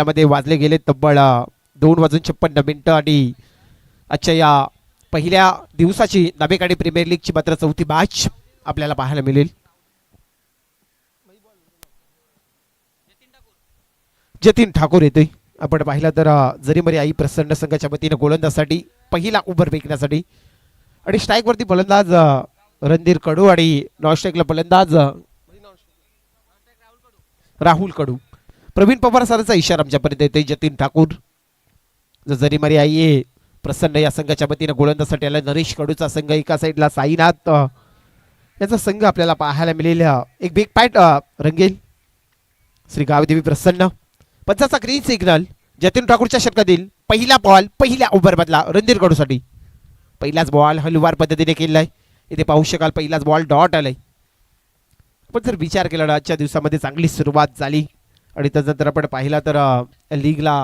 मध्ये वाजले गेले तब्बल 2:56 आणि आजच्या या पहिल्या दिवसाची नाबेकाडी प्रीमियर लीगची मात्र चौथी मॅच आपल्याला पाहायला मिळेल. जतीन ठाकूर येतोय. आपण पाहिलं तर जरीमरी आई प्रसन्न संघाच्या वतीने गोलंदाजसाठी पहिला ओव्हर फेकण्यासाठी आणि स्ट्राईक वरती फलंदाज रणधीर कडू आणि नॉन स्ट्राईकला फलंदाज राहुल कडू. प्रवीण पवार सरांचा इशारा आमच्यापर्यंत येतोय. जतीन ठाकूर जरीमरी आई आहे प्रसन्न या संघाच्या वतीने गोलंदाजसाठी आला. नरेश कडूचा संघ एका साईडला साईनाथ याचा संघ आपल्याला पाहायला मिळेल. एक बिग पॅट रंगेल श्री गावदेवी प्रसन्न. पंचाचा ग्रीन सिग्नल. जतीन ठाकूरच्या षटकातील पहिला बॉल पहिल्या ओव्हर मधला रणधीर कडूसाठी. पहिलाच बॉल हलवार पद्धतीने केलाय. इथे पाहू शकाल पहिलाच बॉल डॉट आलाय. पण जर विचार केला आजच्या दिवसामध्ये चांगली सुरुवात झाली आणि त्यानंतर आपण पाहिला तर लीगला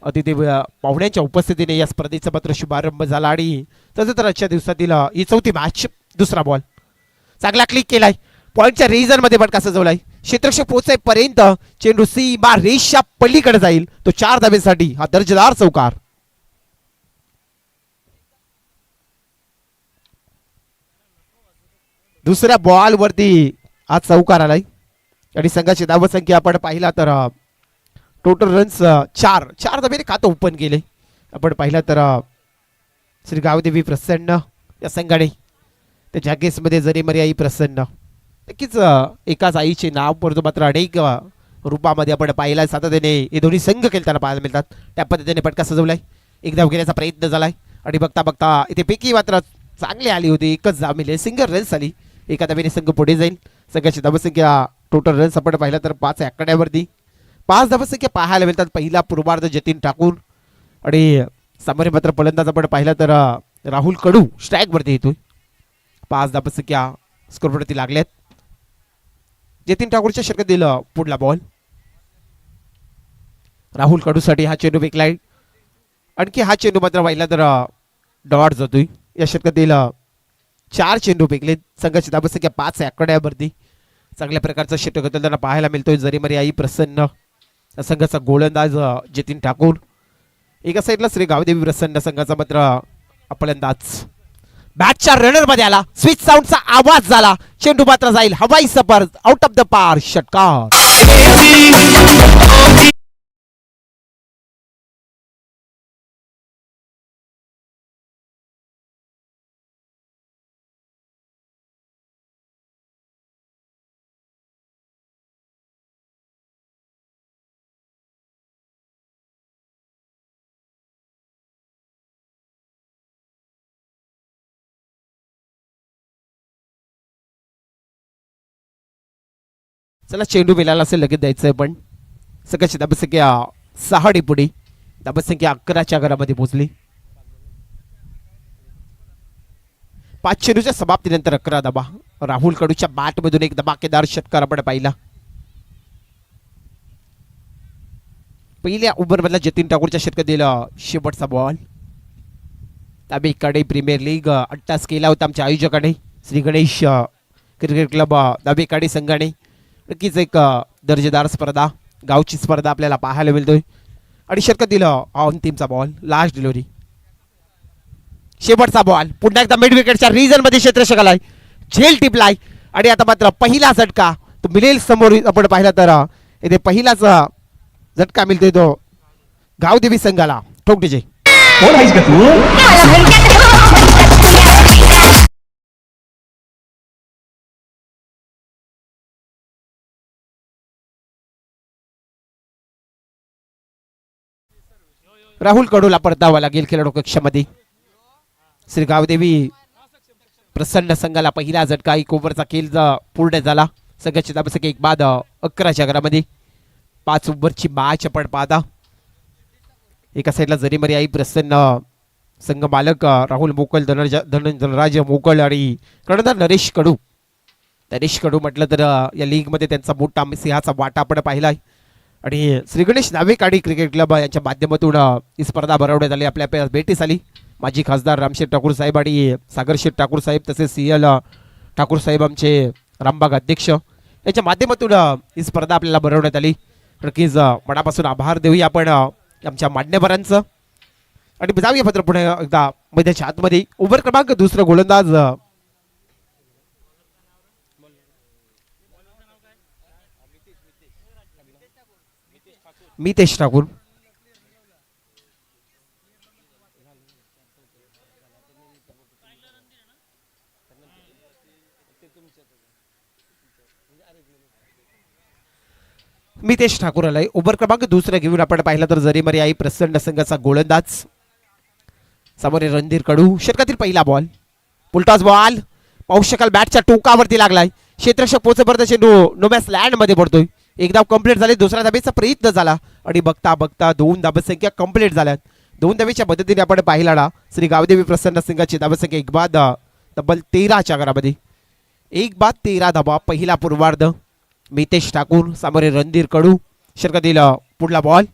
अतिथी पाहुण्यांच्या उपस्थितीने या स्पर्धेचा मात्र शुभारंभ झाला आणि त्यानंतर आजच्या दिवसातील ही चौथी मॅच. दुसरा बॉल चांगला क्लिक केलाय. पॉईंटच्या रिजन मध्ये फटका सजवलाय. क्षेत्ररक्षक पोहोचेपर्यंत चेंडू सीमा रेषा पलीकडे जाईल. तो 4 धाब्यांसाठी हा दर्जेदार चौकार. दुसऱ्या बॉल वरती हा चौकार आलाय आणि संघाची धावसंख्या आपण पाहिला तर टोटल रन्स 4 धाब्याने खातं ओपन केले. आपण पाहिला तर श्री गावदेवी प्रसन्न या संघाने त्या जॅकेट्समध्ये जरीमरी आई प्रसन्न. नक्कीच एकाच आईचे नाव परंतु मात्र अनेक रूपामध्ये आपण पाहिला सातत्याने हे दोन्ही संघ खेळताना पाहायला मिळतात. त्या पद्धतीने फटका सजवलाय. एक धाव घेण्याचा प्रयत्न झालाय आणि बघता बघता इथे पैकी मात्र चांगली आली होती. एकच धाव मिळेल. सिंगल रन्स आली. एका धावेने संघ पुढे जाईल. संघाची धावसंख्या टोटल रन्स आपण पाहिला तर 5 आकड्यावरती 5 धावसंख्या पाहायला मिळतात. पहिला पूर्वार्ध जतीन ठाकूर आणि सामोरे मात्र फलंदाज आपण पाहिला तर राहुल कडू स्ट्राईक वरती येतोय. 5 धावसंख्या स्कोरवरती लागल्यात. जतीन ठाकूरच्या षटकातील पुढला बॉल राहुल कडूसाठी हा चेंडू फेकलाय. आणखी हा चेंडू मात्र पाहिला तर डॉट जातोय. या षटकातील 4 चेंडू फेकले. संघाची धावसंख्या 5 आकड्यावरती चांगल्या प्रकारचा षटक करताना पाहायला मिळतोय. जरीमरी आई प्रसन्न संघाचा गोलंदाज जतीन ठाकूर. एका साईडला श्री गावदेवी प्रसन्न संघाचा मात्र फलंदाज. बॅटच्या रनर मध्ये आला. स्विच साऊंडचा आवाज झाला. चेंडू मात्र जाईल हवाई सफर आउट ऑफ द पार. षटकार. चला चेंडू मिळाला असेल लगेच द्यायचंय. पण सगळ्याची धावसंख्या 6 पुढे धावसंख्या 11च्या घरामध्ये पोहोचली. 5 चेंडूच्या समाप्तीनंतर 11 धावा. राहुल कडूच्या बॅट मधून एक धमाकेदार षटकार आपण पाहिला. पहिल्या ओव्हर मधला जतीन ठाकूरच्या षटकातील शेवटचा बॉल. दाबेकडे प्रीमियर लीग 8 केला होता आमच्या आयोजकाने श्री गणेश क्रिकेट क्लब दाबेकाडी संघाने. नक्कीच एक दर्जेदार स्पर्धा गावची स्पर्धा आपल्याला पाहायला मिळतोय. आणि षटकातील अंतिमचा बॉल लास्ट डिलिव्हरी शेवटचा बॉल. पुन्हा एकदा मिड विकेटच्या रिजन मध्ये क्षेत्ररक्षक आलाय. झेल टिपलाय आणि आता मात्र पहिला झटका तो मिळेल समोर. आपण पाहिला तर इथे पहिलाच झटका मिळतोय तो गावदेवी संघाला. ठोक डीजे. राहुल कडूला परतावा लागेल खेळाडू कक्षामध्ये. श्री गावदेवी प्रसन्न संघाला पहिला झटका. एक ओव्हरचा खेळ पूर्ण झाला. संघाची धावसंख्या एक बाद 11च्या घरामध्ये 5 ओव्हरची मॅच आपण पाहता. एका साईडला जरीमरी आई प्रसन्न संघ मालक राहुल मोकल धनराज मोकल आणि कर्णधार नरेश कडू म्हटलं तर या लीग मध्ये त्यांचा मोठा सिंहाचा वाटा आपण पाहिलाय. आणि श्री गणेश नावेकाडी क्रिकेट क्लब यांच्या माध्यमातून ही स्पर्धा भरवण्यात आली. आपल्या भेटीस आली माजी खासदार रामशेठ ठाकूर साहेब आणि सागरशेठ ठाकूर साहेब तसेच CL ठाकूर साहेब आमचे रामबाग अध्यक्ष यांच्या माध्यमातून ही स्पर्धा आपल्याला भरवण्यात आली. नक्कीच मनापासून आभार देऊया आपण आमच्या मान्यवरांचं आणि जाऊया पत्र पुढे एकदा मैदानाच्या आतमध्ये. ओव्हर क्रमांक दुसरा गोलंदाज मितेश ठाकूर. मितेश ठाकूर आलाय. ओव्हर क्रमांक दुसरा घेऊन आपण पाहिलं तर जरीमरी आई प्रसन्न संघाचा गोलंदाज समोर रणधीर कडू. षटकातील पहिला बॉल, पुलटॉस बॉल पाहू शकाल बॅटच्या टोकावरती लागलाय. क्षेत्ररक्षक पोहोचपर्यंत चेंडू नोमॅस लँड मध्ये पडतोय. एक धाव कंप्लीट झाले. दुसऱ्या धाबेचा प्रयत्न झाला आणि बघता बघता 2 धाबसंख्या कंप्लीट झाल्यात. 2 धावेच्या मदतीने आपण पाहिला श्री गावदेवी प्रसन्न संघाची धाबसंख्या एक बाद तब्बल 13च्या घरामध्ये. 1 बाद 13 धाबा पहिला पूर्वार्ध. मितेश ठाकूर सामोरे रणधीर कडू. षटकातील पुढला बॉल,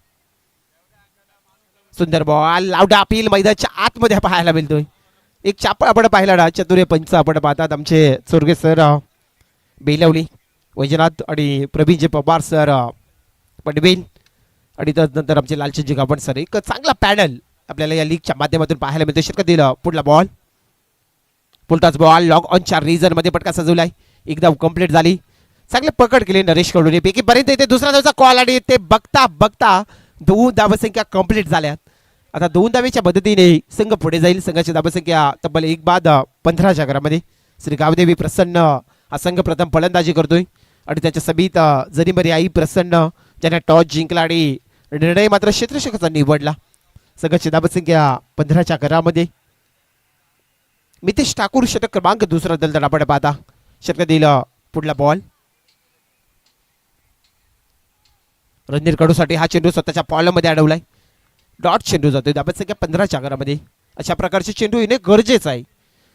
सुंदर बॉल लावडा अपील मैदानाच्या आतमध्ये पाहायला मिळतोय. एक चापा आपण पाहिला ना, चतुर्य पंच आपण पाहतात आमचे स्वर्गीय सर बेलवली वैजनाथ आणि प्रवीणजी पवार सर पडवेल आणि त्यानंतर आमचे लालचंदजी गावण सर. एक चांगला पॅनल आपल्याला या लीगच्या माध्यमातून पाहायला मिळतो. षटकातील पुढला बॉल, पुलटाच बॉल लॉग ऑनच्या रिझन मध्ये पटका सजवलाय. एकदम कंप्लीट झाली. चांगले पकड केले नरेश कडून पैकी पर्यंत येते दुसऱ्या धावचा कॉल आणि ते बघता बघता 2 धावसंख्या कंप्लीट झाल्यात. आता 2 धावेच्या मदतीने संघ पुढे जाईल. संघाची धावसंख्या तब्बल 1 बाद 15च्या घरामध्ये. श्री गावदेवी प्रसन्न हा संघ प्रथम फलंदाजी करतोय आणि त्याच्या सभीत जरीमरी आई प्रसन्न ज्याने टॉस जिंकला आणि निर्णय मात्र क्षेत्ररक्षकाचा निवडला. संघाची धावसंख्या 15च्या घरामध्ये. मितेश ठाकूर षटक क्रमांक दुसरा दलदल आपण पाहता. षटकातील पुढला बॉल, रणधीर कडूसाठी हा चेंडू स्वतःच्या पॉलमध्ये अडवलाय. डॉट चेंडू जातोय. धावसंख्या 15च्या घरामध्ये. अशा प्रकारचे चेंडू येणे गरजेचं आहे.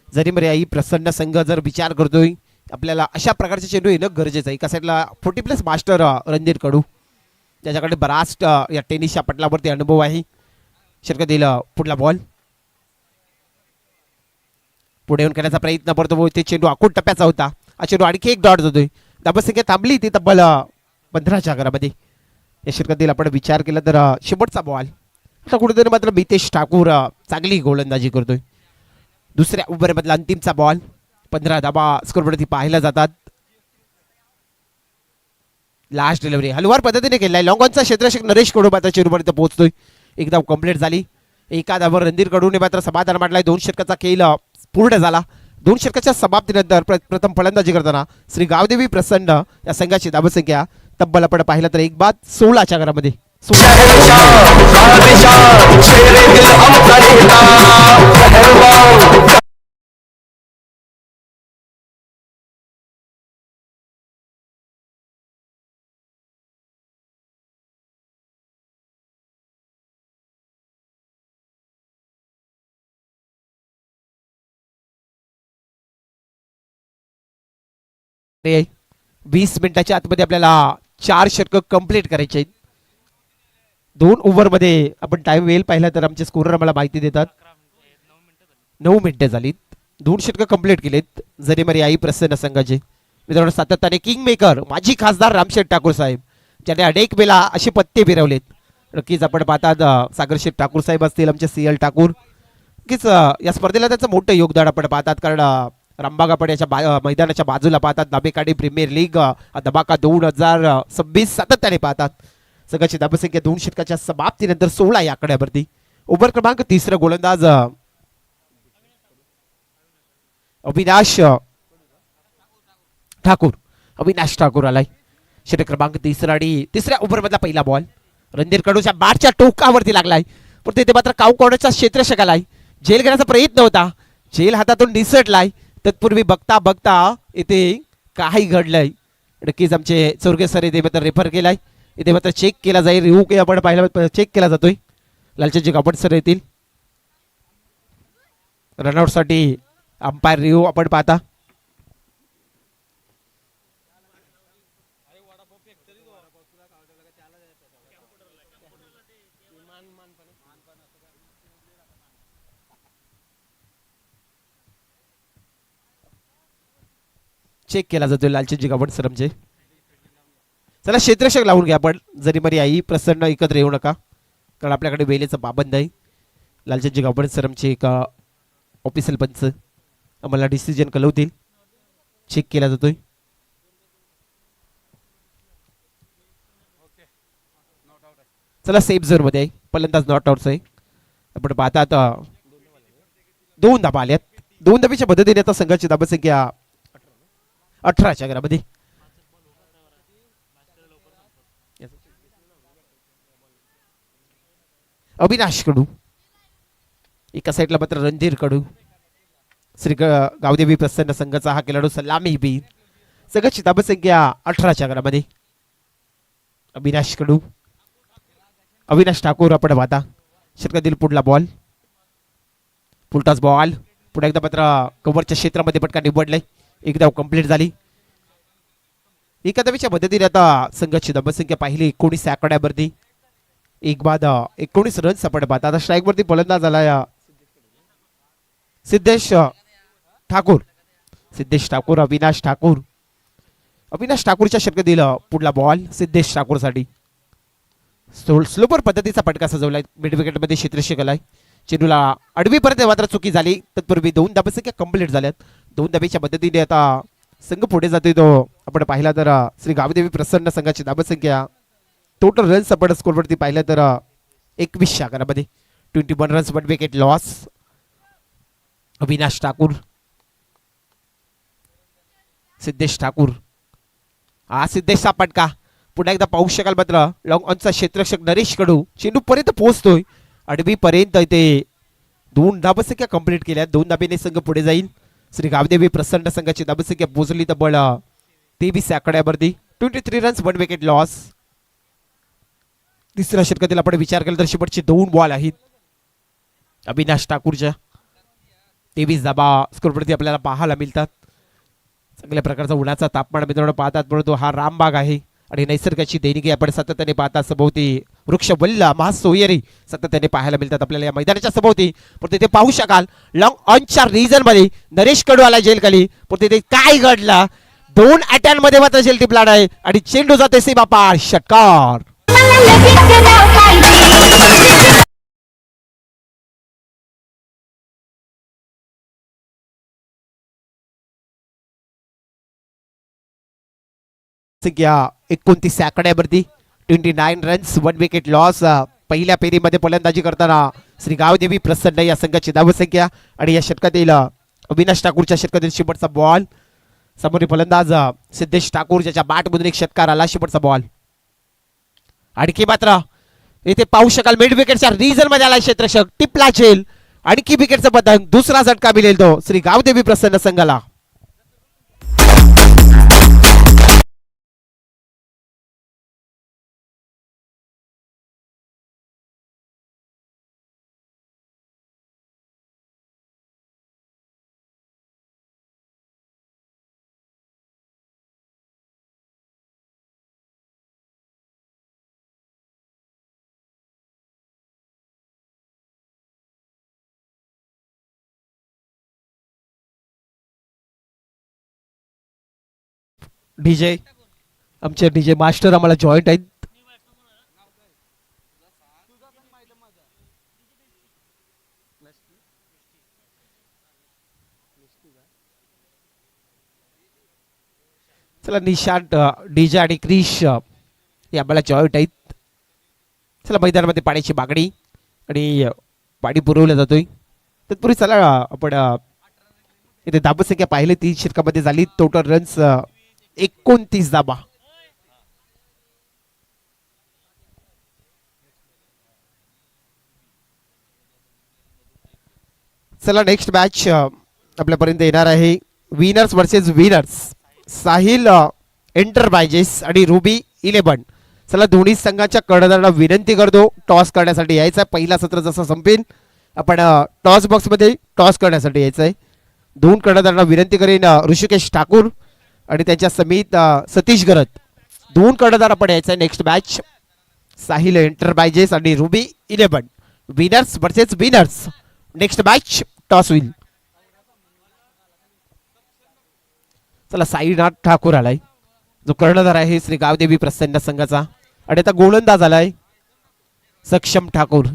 जरी मरे आई प्रसन्न संघ जर विचार करतोय आपल्याला अशा प्रकारचे चेंडू येणं गरजेचं आहे. एका साईडला 40+ मास्टर रणधीर कडू, ज्याच्याकडे बराच या टेनिसच्या पटलावरती अनुभव आहे. षटकातील पुढला बॉल, पुढे येऊन करण्याचा प्रयत्न करतो. ते चेंडू आखूड टप्प्याचा होता. हा चेंडू आणखी एक डॉट जातोय. धावसंख्या थांबली ती तब्बल 15च्या घरामध्ये. या षटकातील आपण विचार केला तर शेवटचा बॉल. आता कुठेतरी मात्र मितेश ठाकूर चांगली गोलंदाजी करतोय. दुसऱ्या ओव्हरमधला अंतिमचा बॉल, 15 धाबा स्कोरवरती पाहायला जातात. लास्ट डिलिव्हरी हलवार पद्धतीने केलाय. लॉंगॉनचा क्षेत्ररक्षक नरेश कडू मात्र चेंडूपर्यंत पोहोचतोय. एक धाव कंप्लीट झाली. एका धावावर रणधीर कडूने मात्र समाधान मांडलाय. 2 षटकाचा खेळ पूर्ण झाला. 2 षटकाच्या समाप्तीनंतर प्रथम फलंदाजी करताना श्री गावदेवी प्रसन्न या संघाची धावसंख्या तब्बल आपण पाहिलं तर 1 बाद 16च्या घरामध्ये. ते 20 मिनिटाच्या आतमध्ये आपल्याला 4 षटक कंप्लीट करायचे आहेत. 2 ओव्हरमध्ये आपण टाइम वेल पाहिला तर आमचे स्कोरर मला माहिती देतात 9 मिनिटं झालीत. 2 षटक कंप्लीट केलेत जरीमरी आई प्रसन्न संघाचे. मित्रांनो, सातत्याने किंग मेकर माजी खासदार रामशेठ ठाकूर साहेब ज्याने अनेक वेळा असे पत्ते फिरवलेत. नक्कीच आपण पाहतात सागरशेठ ठाकूर साहेब असतील, आमचे CL ठाकूर. नक्कीच या स्पर्धेला त्याचं मोठं योगदान आपण पाहतात. कारण रामबाग याच्या मैदानाच्या बाजूला पाहतात दाबेकाडी प्रीमियर लीग धमाका 2026 सातत्याने पाहतात. संघाची धावसंख्या 2 षटकाच्या समाप्तीनंतर 16 या आकड्यावरती. ओव्हर क्रमांक तिसरा गोलंदाज अविनाश ठाकूर आलाय. षटक क्रमांक तिसरा आणि तिसऱ्या ओव्हर मधला पहिला बॉल रणधीर कडूच्या बॅटच्या टोकावरती लागलाय. पण तिथे मात्र काउकॉर्नरचा क्षेत्ररक्षक आलाय. झेल घेण्याचा प्रयत्न होता, झेल हातातून निसटलाय. तत्पूर्वी बघता बघता इथे काही घडलंय. नक्कीच आमचे चौरगे सर इथे मात्र रेफर केलाय. इथे मात्र चेक केला जाईल. रिव्ह्यू आपण पाहिला चेक केला जातोय. लालचंदजी गावण सर येतील रनआउट साठी. अंपायर रिव्ह्यू आपण पाहता. चेक केला जातोय लालचंदजी गावण सर आमचे. चला क्षेत्ररक्षक लावून घ्या आपण. जरी मरी आई प्रसन्न एकत्र येऊ नका, कारण आपल्याकडे वेळेचा पाबंद आहे. लालचंदजी गावबंद सर आमचे एक ऑफिशियल पंच आम्हाला डिसिजन कळवतील. चेक केला जातोय. चला सेफ झोन मध्ये आहे, पहिल्यांदाच नॉट आउटच आहे. आपण पाहता आता 2 धाबा आल्यात. 2 धाब्याच्या मदतीने आता संघाची धाबा संख्या 18च्या घरामध्ये. अविनाश कडू एका साईडला मात्र रणधीर कडू. श्री गावदेवी प्रसन्न संघाचा हा खेळाडू सलामी बी. संघाची धाबा संख्या 18च्या घरामध्ये. अविनाश कडू, अविनाश ठाकूर आपण पाहता षटकातील पुढला बॉल, पुलटाच बॉल पुन्हा एकदा मात्र कव्हरच्या क्षेत्रामध्ये पटका निवडलाय. एक धाव कंप्लीट झाली. एका धावेच्या मदतीने आता संघाची धाबसंख्या पाहिली 19 आकड्यावरती. एक बाद 19 रन्स आपण पाहता. आता स्ट्राईक वरती फलंदाज झाला सिद्धेश ठाकूर. सिद्धेश ठाकूर, अविनाश ठाकूर. अविनाश ठाकूरच्या षटकातील पुढला बॉल सिद्धेश ठाकूर साठी. स्लोपर पद्धतीचा पटका सजवलाय. मिड विकेट मध्ये क्षेत्ररक्षक आलाय. चेंडूला आडवीपर्यंत मात्र चुकी झाली. तत्पूर्वी 2 धाबसंख्या कंप्लीट झाल्यात. 2 धाब्याच्या मदतीने आता संघ पुढे जातोय. तो आपण पाहिला तर श्री गावदेवी प्रसन्न संघाची धाबसंख्या टोटल रन्स आपण स्कोरवरती पाहिलं तर 21 आकारामध्ये 21 runs 1 wicket loss. Avinash Thakur, Siddhesh Thakur. हा सिद्धेशचा पटका पुन्हा एकदा पाहू शकाल मात्र लॉंग ऑनचा क्षेत्ररक्षक नरेश कडू चेंडू पर्यंत पोहोचतोय. आडवी पर्यंत ते 2 धाबसंख्या कंप्लीट केल्या. 2 धाब्याने संघ पुढे जाईल. श्री गावदेवी प्रसन्न संघाची धाबसंख्या पोहोचली तब्बल 23 आकड्यावरती. 23 रन्स 1 विकेट लॉस. तिसऱ्या षटकातील आपण विचार केला तर शेवटचे 2 बॉल आहेत अविनाश ठाकूरच्या. 23 धाबा स्कोरवरती आपल्याला पाहायला मिळतात. चांगल्या प्रकारचा उन्हाचा तापमान मित्रांनो पाहतात, परंतु हा रामबाग आहे आणि निसर्गाची देणगी आपण सातत्याने पाहतात. सभोवती वृक्ष वल्ल महासोयरी सातत्याने पाहायला मिळतात आपल्याला या मैदानाच्या सभोवती. पण तिथे पाहू शकाल लॉंग ऑनच्या रिजन मध्ये नरेश कडू आला जेल खाली. पण तिथे काय घडला, 2 अटॅक मध्ये मात्र जेल टिपलाड आहे आणि चेंडू जाते सीमा पार. षटकार संख्या 29 आकड्यावरती. 29 रन्स 1 विकेट लॉस. पहिल्या फेरीमध्ये फलंदाजी करताना श्री गावदेवी प्रसन्न या संघाची धावसंख्या आणि या षटकातील अविनाश ठाकूरच्या षटकातील शेवटचा बॉल. समोरील फलंदाज सिद्धेश ठाकूर ज्याच्या बॅटमधून एक षटकार आला. शेवटचा बॉल आणखी मात्र इथे पाहू शकाल मिड विकेटच्या रिजन मध्ये आला क्षेत्ररक्षक टिपला झेल. आणखी विकेटचा पतंग दुसरा झटका मिळेल तो श्री गावदेवी प्रसन्न संघाला. डीजे आमचे डीजे मास्टर आम्हाला जॉईंट आहेत. चला निशांत डीजे आणि क्रिश हे आम्हाला जॉईंट आहेत. चला मैदानामध्ये पाण्याची मागणी आणि पाणी पुरवलं जातोय. तत्पूर्वी चला आपण इथे धाबसंख्या पाहिले 3 षटकामध्ये झाली. टोटल रन्स 29 धाबा. चला नेक्स्ट मॅच आपल्यापर्यंत येणार आहे winners versus winners. Sahil enterprises आणि रुबी 11. चला दोन्ही संघाच्या कर्णधारांना विनंती करतो टॉस करण्यासाठी यायचं आहे. पहिला सत्र जसं संपेल आपण टॉस बॉक्स मध्ये टॉस करण्यासाठी यायचं आहे. 2 कर्णधारांना विनंती करेन ऋषिकेश ठाकूर आणि त्यांच्या समित सतीश गरत. 2 कर्णधार आपण यायचं आहे नेक्स्ट मॅच. साहिल एंटरप्राइजेस आणि ruby 11. Winners versus winners. Next match toss होईल. चला साईनाथ ठाकूर आलाय. जो कर्णधार आहे श्री गावदेवी प्रसन्न संघाचा. आणि आता गोलंदाज आलाय सक्षम ठाकूर.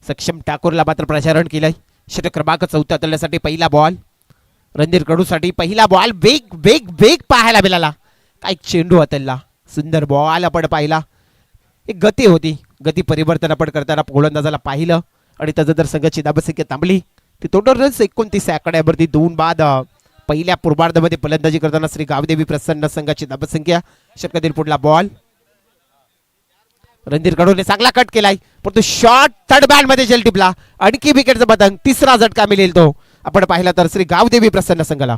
सक्षम ठाकूरला मात्र प्रचारण केलंय. षटक क्रमांक 14 तळण्यासाठी पहिला बॉल. रणधीर कडूसाठी पहिला बॉल. वेग वेग वेग पाहायला मिळाला. काय चेंडू होता, सुंदर बॉल आपण पाहिला. एक गती होती, गती परिवर्तन आपण करताना गोलंदाजाला पाहिलं आणि त्याचं जर संघाची धाबसंख्या थांबली ती टोटल रन्स 29 आकड्यावरती 2 बाद. पहिल्या पूर्वार्धामध्ये फलंदाजी करताना श्री गावदेवी प्रसन्न संघाची धाबसंख्या. षटकातील पुढला बॉल. रणधीर कडूने चांगला कट केलाय परंतु शॉट थर्ड बॅट मध्ये जेल टिपला. आणखी विकेटचा पतंग. तिसरा झटका मिळेल तो आपण पाहिला तर श्री गावदेवी प्रसन्न संघाला.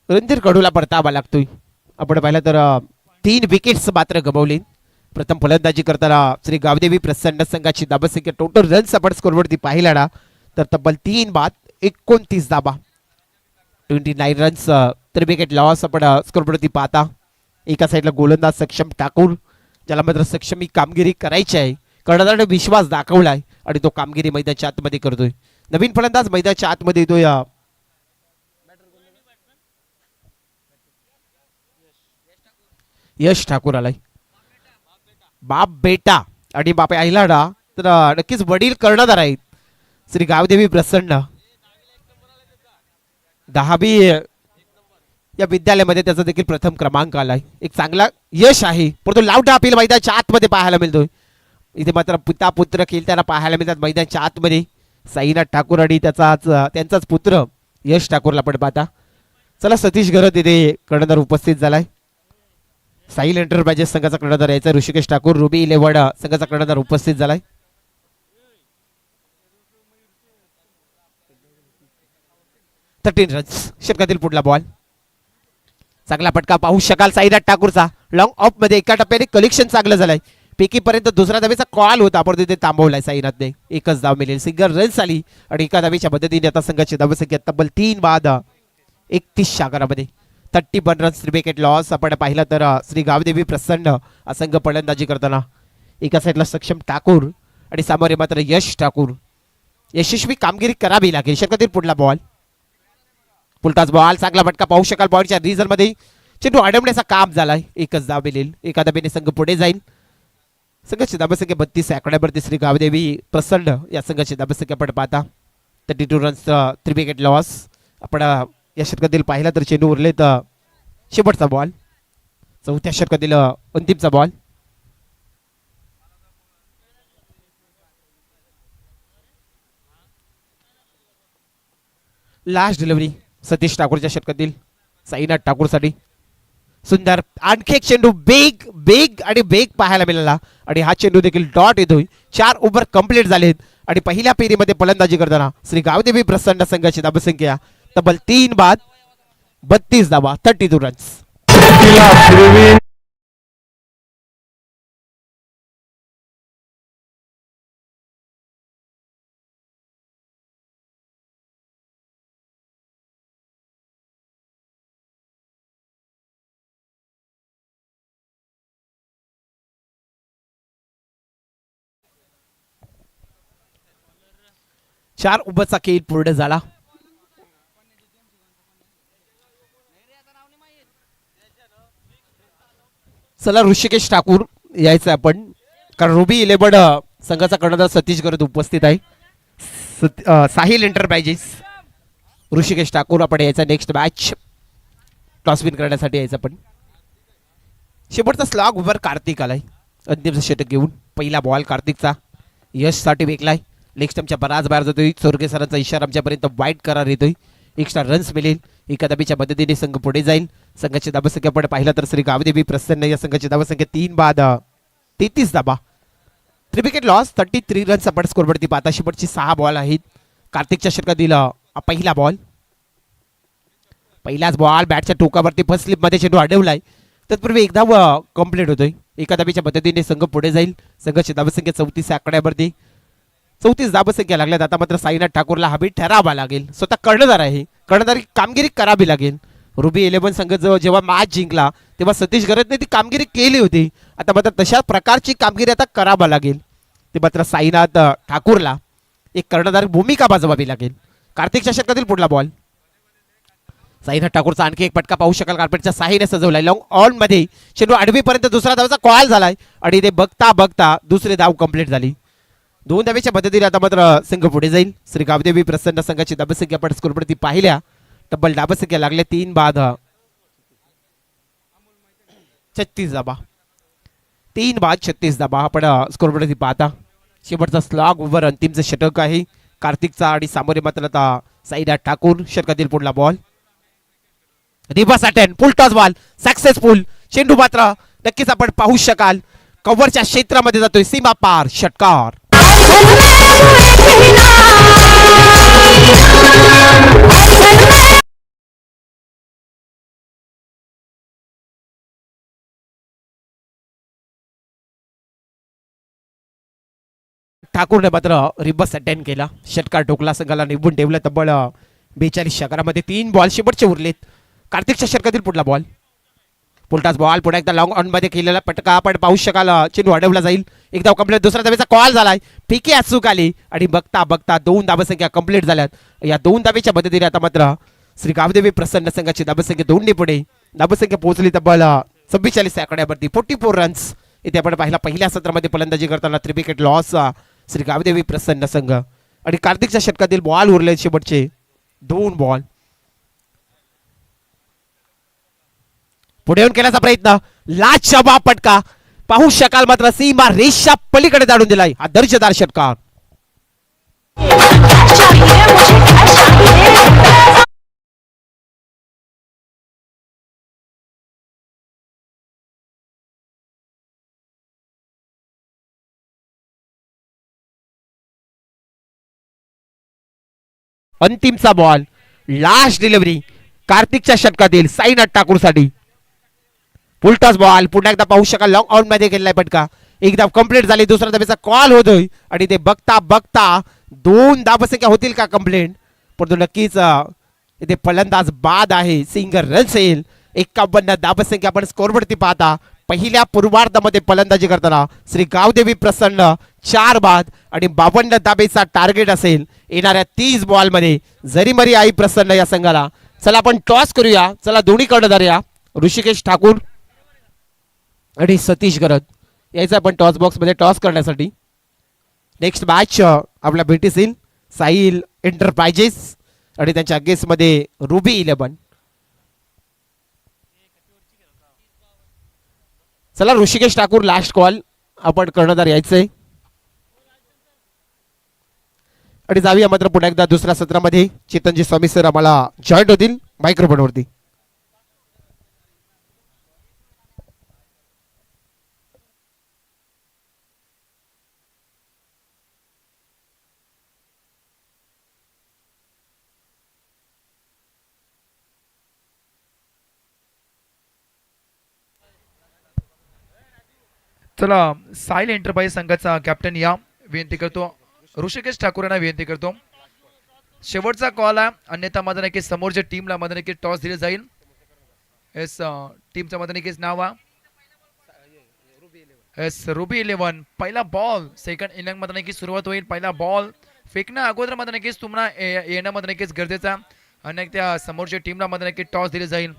रणधीर कडूला परतावा लागतोय. आपण पाहिलं तर 3 विकेट्स मात्र गमावले. प्रथम फलंदाजी करताना श्री गावदेवी प्रसन्न संघाची धाबसंख्या टोटल रन्स आपण स्कोरवरती पाहिला ना तर तब्बल 3 बाद 29 धाबा 29 रन्स. 3 विकेट लॉस आपण स्कोरवरती पाहता. एका साईडला गोलंदाज सक्षम ठाकूर ज्याला मात्र सक्षमी कामगिरी करायची आहे. कर्णधाराने विश्वास दाखवलाय आणि तो कामगिरी मैदानाच्या आतमध्ये करतोय. नवीन फलंदाज मैदानाच्या आतमध्ये येतोय. यश ठाकूर आलाय. बाप बेटा आणि बाप आईला ना तर नक्कीच वडील कर्णधार आहेत श्री गावदेवी प्रसन्न. 10वी या विद्यालयामध्ये त्याचा देखील प्रथम क्रमांक आलाय. एक चांगला यश आहे परंतु लावटा अपील मैदानाच्या आतमध्ये पाहायला मिळतोय. इथे मात्र पिता पुत्र खेळताना पाहायला मिळतात मैदानाच्या आतमध्ये. साईनाथ ठाकूर आणि त्यांचाच पुत्र यश ठाकूरला पण पाहता. चला सतीश गरत इथे कर्णधार उपस्थित झालाय. साहिल एंटरप्राइजेस संघाचा कर्णधार यायचा ऋषिकेश ठाकूर. रुबी 11 संघाचा कर्णधार उपस्थित झालाय. रन्स. षटकातील पुढला बॉल. चांगला फटका पाहू शकाल साईनाथ ठाकूरचा. लॉंग ऑफ मध्ये एका टप्प्याने कलेक्शन चांगलं झालंय. पेकी पर्यंत दुसऱ्या धावेचा कॉल होता आपण तिथे थांबवलाय साईनाथने. एकच धाव मिळेल. सिंगल रन्स आली आणि एका धावेच्या मदतीने आता संघाची धावसंख्या तब्बल 3 बाद 31 आकारामध्ये 31 रन्स. विकेट लॉस आपण पाहिला तर श्री गावदेवी प्रसन्न संघ फलंदाजी करताना एका साईडला सक्षम ठाकूर आणि सामोरे मात्र यश ठाकूर. यशस्वी कामगिरी करावी लागेल. षटकातील पुढला बॉल. पुलटाच बॉल. चांगला फटका पाहू शकाल. बॉलच्या रिझन मध्ये चेंडू अडवण्याचा काम झालाय. एकच धाव मिळेल. एका धावेने संघ पुढे जाईल. संघाची धावसंख्या 32 आकड्यावरती श्री गावदेवी प्रसन्न या संघाची धावसंख्या आपण पाहता. 32 रन्स 3 विकेट लॉस. आपण या षटकातील पाहिला तर चेंडू उरले तर शेवटचा बॉल. चौथ्या षटकातील अंतिमचा बॉल. लास्ट डिलिव्हरी सतीश ठाकूरच्या षटकातील साईनाथ ठाकूरसाठी. सुंदर आणखी एक चेंडू. बेग बेग आणि बेग पाहायला मिळाला आणि हा चेंडू देखील डॉट येतोय. 4 ओव्हर कंप्लीट झालेत आणि पहिल्या फेरीमध्ये फलंदाजी करताना श्री गावदेवी प्रसन्न संघाची धावसंख्या तब्बल 3 बाद 32 धावा 32 रन्स. चार ओव्हरचा खेळ पूर्ण झाला. चला ऋषिकेश ठाकूर यायचं आपण कारण रुबी 11 संघाचा कर्णधार सतीश गरत उपस्थित आहे. साहिल एंटरप्राइजेस ऋषिकेश ठाकूर आपण यायचा नेक्स्ट मॅच टॉस विन करण्यासाठी यायचं. पण शेवटचा स्लॉग ओव्हर कार्तिक आलाय अंतिम षटक घेऊन. पहिला बॉल कार्तिकचा यशसाठी वेकलाय. लेग स्टंपच्या बराच बाहेर जातोय. चोरगे सरांचा इशारा आमच्यापर्यंत वाईट करार येतोय. एक्स्ट्रा रन्स मिळेल. एका धाबीच्या मदतीने संघ पुढे जाईल. संघाची धावसंख्या आपण पाहिला तर श्री गावदेवी प्रसन्न या संघाची धावसंख्या 3 बाद 33 धाबा 3 विकेट लॉस 33 रन्स आपण स्कोरवरती पाहता. शेवटची 6 बॉल आहेत. कार्तिकच्या षटकातील पहिला बॉल. पहिलाच बॉल बॅटच्या टोकावरती फर्स्ट स्लिप मध्ये चेंडू अडवलाय. तत्पूर्वी एक धाव कंप्लीट होतोय. एका धाबेच्या मदतीने संघ पुढे जाईल. संघाची धावसंख्या 34 या आकड्यावरती 34 धावसंख्या लागल्यात. आता मात्र साईनाथ ठाकूरला हवी ठरावा लागेल. स्वतः कर्णधार आहे, कर्णधारी कामगिरी करावी लागेल. रुबी 11 संघ जेव्हा मॅच जिंकला तेव्हा सतीश गरजने ती कामगिरी केली होती. आता मात्र तशा प्रकारची कामगिरी आता करावा लागेल. ते मात्र साईनाथ ठाकूरला एक कर्णधार भूमिका बजावावी लागेल. कार्तिकच्या षटकातील पुढला बॉल. साईनाथ ठाकूरचा आणखी एक फटका पाहू शकाल. कार्पेटच्या साहीने सजवलाय. लॉंग ऑन मध्ये चेंडू आडवीपर्यंत दुसरा धावाचा कॉल झालाय आणि ते बघता बघता दुसरी धाव कंप्लीट झाली. 2 धावेच्या मदतीने आता मात्र संघ पुढे जाईल. श्री गावदेवी प्रसन्न संघाची धावसंख्या आपण स्कोरवरती पाहिल्या. तब्बल धावसंख्या लागल्या 3 बाद 36 धाबा. 3 बाद 36 धाबा आपण स्कोरवरती पाहता. शेवटचा स्लॉग ओव्हर अंतिमचं षटक आहे कार्तिकचा आणि सामोरे मात्र आता साईनाथ ठाकूर. षटकातील पुढला बॉल. रिव्हर्स अटेम्प्ट फुल टॉस बॉल सक्सेसफुल. चेंडू मात्र नक्कीच आपण पाहू शकाल कव्हरच्या क्षेत्रामध्ये जातोय. सीमा पार षटकार. ठाकूरने मात्र रिव्हर्स अटेम्प्ट केला. षटकार ठोकला. संघाला निवडून ठेवलं. तब्बल 42 षटकारामध्ये 3 बॉल शेवटचे उरलेत. कार्तिकच्या षटकातील पुढला बॉल. पुलटाच बॉल पुढे एकदा लॉंग ऑन मध्ये केलेला फटका आपण पाहू शकाल. चेंडू अडवला जाईल. एकदा कंप्लीट. दुसऱ्या धावेचा कॉल झालाय. फिकी अचूक आली आणि बघता बघता 2 धावसंख्या कंप्लीट झाल्यात. या 2 धावेच्या मदतीने आता मात्र श्री गावदेवी प्रसन्न संघाची धावसंख्या 2 ने पुढे. धावसंख्या पोहोचली तब्बल 44 आकड्यावरती 44 रन्स. इथे आपण पाहिला पहिल्या सत्रामध्ये फलंदाजी करताना 3 विकेट लॉस श्री गावदेवी प्रसन्न संघ. आणि कार्तिकच्या षटकातील बॉल उरले शेवटचे 2 बॉल. पुढे येऊन केल्याचा प्रयत्न. लाजवाब फटका पाहू शकाल. मात्र सीमा रेषा पलीकडे जाणून दिलाय. हा दर्जेदार षटकार. अंतिमचा बॉल. लास्ट डिलिव्हरी कार्तिकच्या षटकातील साईनाथ ठाकूर साठी. फुलटॉस बॉल पुन्हा एकदा पाहू शकाल. लॉंग ऑन मध्ये गेलाय फटका. एकदा कंप्लीट झाली. दुसऱ्या धावेचा कॉल होतोय आणि ते बघता बघता 2 धावसंख्या होतील का कंप्लीट. परंतु नक्कीच इथे फलंदाज बाद आहे. सिंगर रन्स येईल. 51 धावसंख्या आपण स्कोरवरती पाहता. पहिल्या पूर्वार्धामध्ये फलंदाजी करताना श्री गावदेवी प्रसन्न 4 बाद आणि 52 धाबेचा टार्गेट असेल येणाऱ्या 30 बॉल मध्ये. जरी मरी आई प्रसन्न या संघाला. चला आपण टॉस करूया. चला दोन्ही कर्णधार या. ऋषिकेश ठाकूर आणि सतीश गरज यायचं आपण टॉस बॉक्स मध्ये टॉस करण्यासाठी. नेक्स्ट मॅच आपल्या भेटीस येईल साहिल एंटरप्राइजेस आणि त्यांच्या अगेन्स्ट मध्ये रुबी 11. चला ऋषिकेश ठाकूर लास्ट कॉल आपण कर्णधार यायचंय आणि जाऊया मात्र पुन्हा एकदा दुसऱ्या सत्रामध्ये. चेतनजी स्वामी सर आम्हाला जॉईंट होतील मायक्रोफोन वरती. चला साहिल एंटरप्राइज संघाचा कॅप्टन या विनंती करतो. ऋषिकेश ठाकूर यांना विनंती करतो. शेवटचा कॉल आहे. अन्यथा माझा नक्की समोरच्या टीमला माझा नक्की टॉस दिले जाईल. एस टीमच्या माझा नक्कीच नाव आहे एस रुबी 11. पहिला बॉल सेकंड इनिंग मध्ये नक्की सुरुवात होईल. पहिला बॉल फेकण्या अगोदर मध्ये नक्कीच तुम्हाला येणं मध्ये नक्कीच गरजेचा. आणि त्या समोरच्या टीमला मध्ये नक्की टॉस दिले जाईल.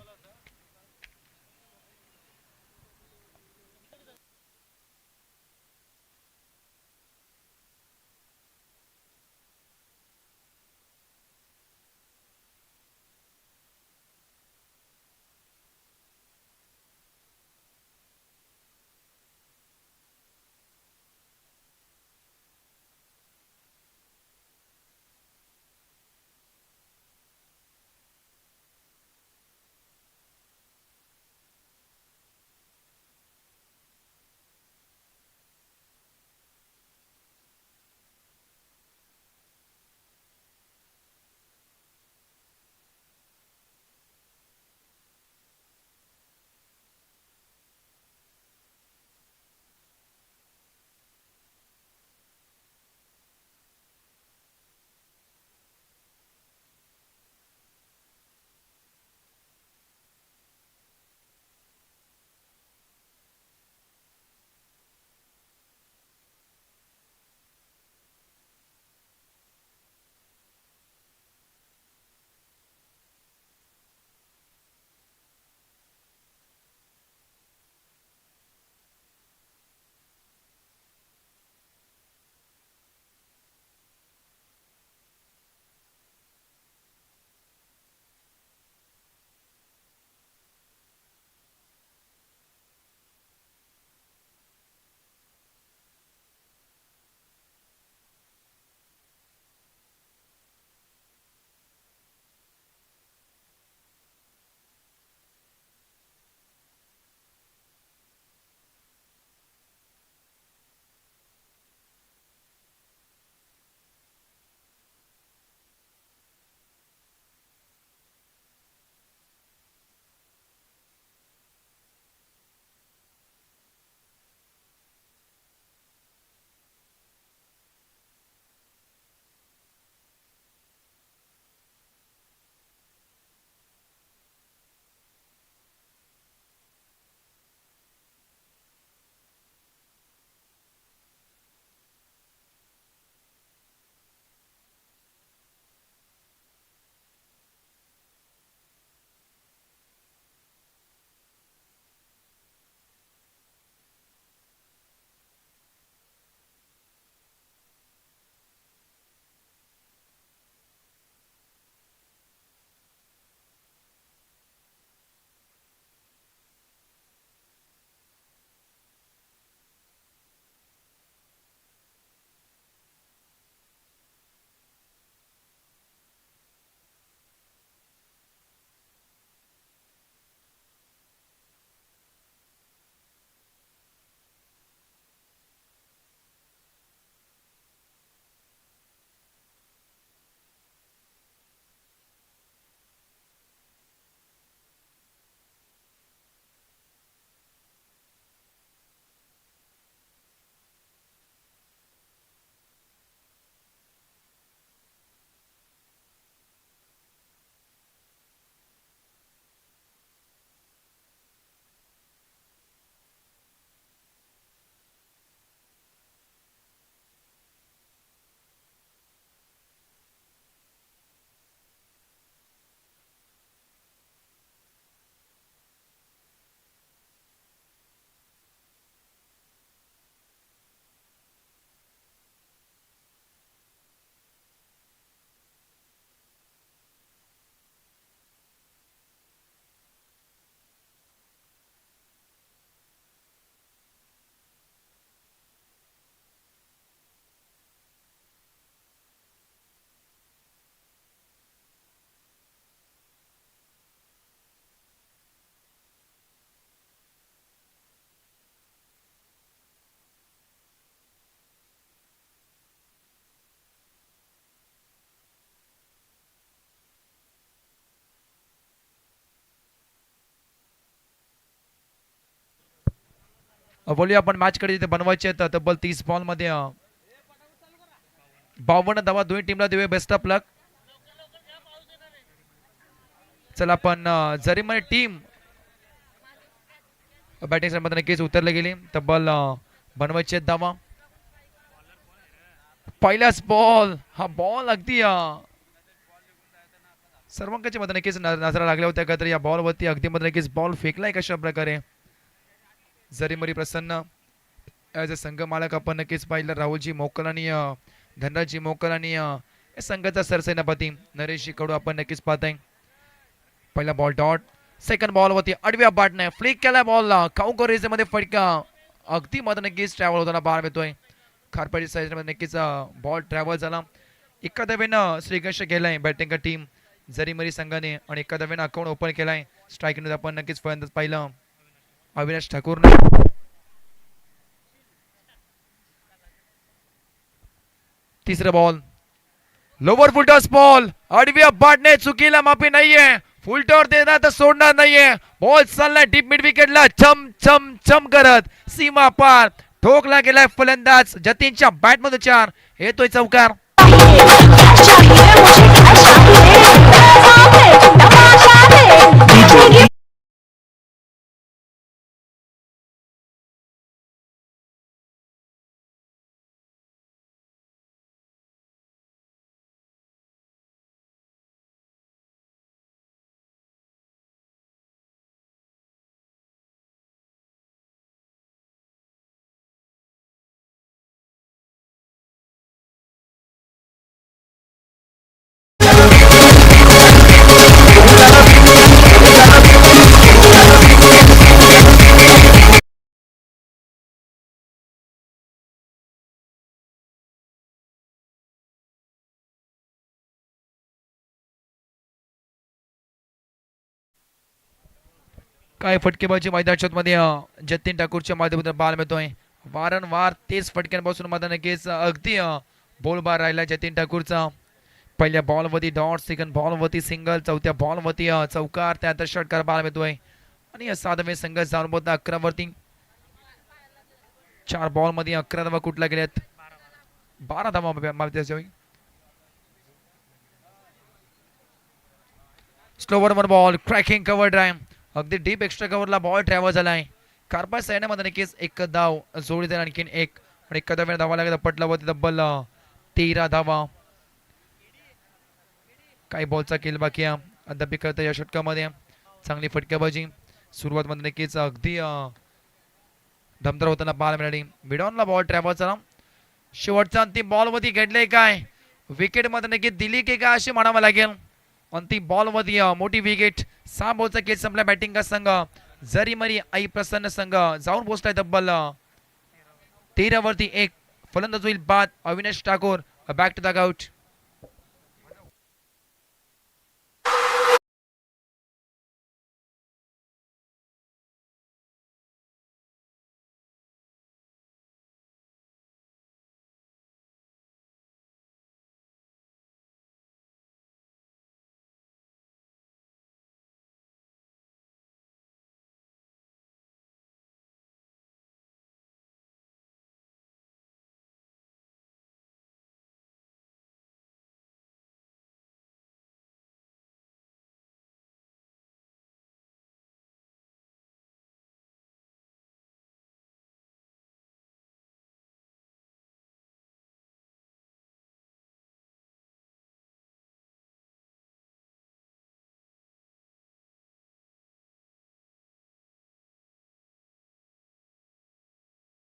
बोलूया आपण मॅच कडे तिथे बनवायचे आहेत तब्बल 30 बॉल मध्ये 52 धावा दोन्ही टीमला देऊया बेस्ट ऑफ लक. चला आपण जरीमरी टीम बॅटिंग मध्ये नक्कीच उतरले गेली तब्बल बनवायचे आहेत धावा. पहिलाच बॉल हा बॉल अगदी सर्वांकाच्या मध्ये नक्कीच नजरा लागल्या होत्या का तर या बॉल वरती अगदी मध्ये नक्कीच बॉल फेकलाय कशा प्रकारे. जरीमरी प्रसन्न ॲज अ संघ मालक आपण नक्कीच पाहिलं राहुलजी मोकल आणि धनराजजी मोकल आणि या संघाचा सरसेनापती नरेशजी कडू आपण नक्कीच पाहताय. पहिला बॉल डॉट सेकंड बॉल वरती अडव्या बाटने फ्लिक केला बॉलला काउंकर रेस मध्ये फटका अगदी मध्ये नक्कीच ट्रॅव्हल होताना बाहेर येतोय. खारपाडी साईड मध्ये नक्कीच बॉल ट्रॅव्हल झाला. एका धावेनं श्रीगंश गेलाय बॅटिंग का टीम जरीमरी संघाने आणि एका धावेनं अकाउंट ओपन केलाय. स्ट्रायकिंग आपण नक्कीच फलंदाज पाहिलं अविनाश ठाकूरने. तिसरा बॉल लोवर फुलटॉस बॉल आडव्या बाटने चुकीला माफी नाहीये. फुलटॉर देणार तर सोडणार नाहीये. बॉल चाललाय डीप मिड विकेटला चम चम चम करत सीमा पार ठोकला गेलाय फलंदाज जतीनच्या बॅट मध्ये 4 येतोय चौकार. काय फटकेबाजी मैदानात मध्ये जतीन ठाकूरच्या माध्यमातून बाल मिळतोय. वारंवार तेच फटक्यांपासून मैदान नक्कीच अगदी बोलबार राहिला जतीन ठाकूरचा. पहिल्या बॉलवरती डॉट सेकंड बॉलवरती सिंगल चौथ्या बॉलवरती चौकार त्यानंतर षटकार बाल मिळतोय आणि 7वे संघ जाऊन बोलता 11 वरती 4 बॉल मध्ये 11 धावा कुठला गेल्यात 12 धावा. Slower one ball cracking cover drive अगदी डीप एक्स्ट्रा कव्हरला बॉल ट्रॅव्हल झालाय. कार्पा सैन्यामध्ये नक्कीच एक धाव जोडी देणार आणखीन एक आणि एका धाव्याने धावा लागला पटलावरती तब्बल 13 धावा. काही बॉलचा खेळ बाकी अद्याप करता या षटकामध्ये चांगली फटकेबाजी सुरुवात मध्ये नक्कीच अगदी धमदार होताना बाल मिळाली. मिडॉनला बॉल ट्रॅव्हल झाला. शेवटचा अंतिम बॉल मध्ये घडले काय विकेट मध्ये नक्की दिली की काय असे म्हणावं लागेल. अंतिम बॉल मध्ये मोठी विकेट 6 बॉलचा खेळ संपला. बॅटिंग का संघ जरीमरी आई प्रसन्न संघ जाऊन पोहोचलाय तब्बल 13 वरती 1. फलंदाज होईल बाद Avinash Thakur back to the out.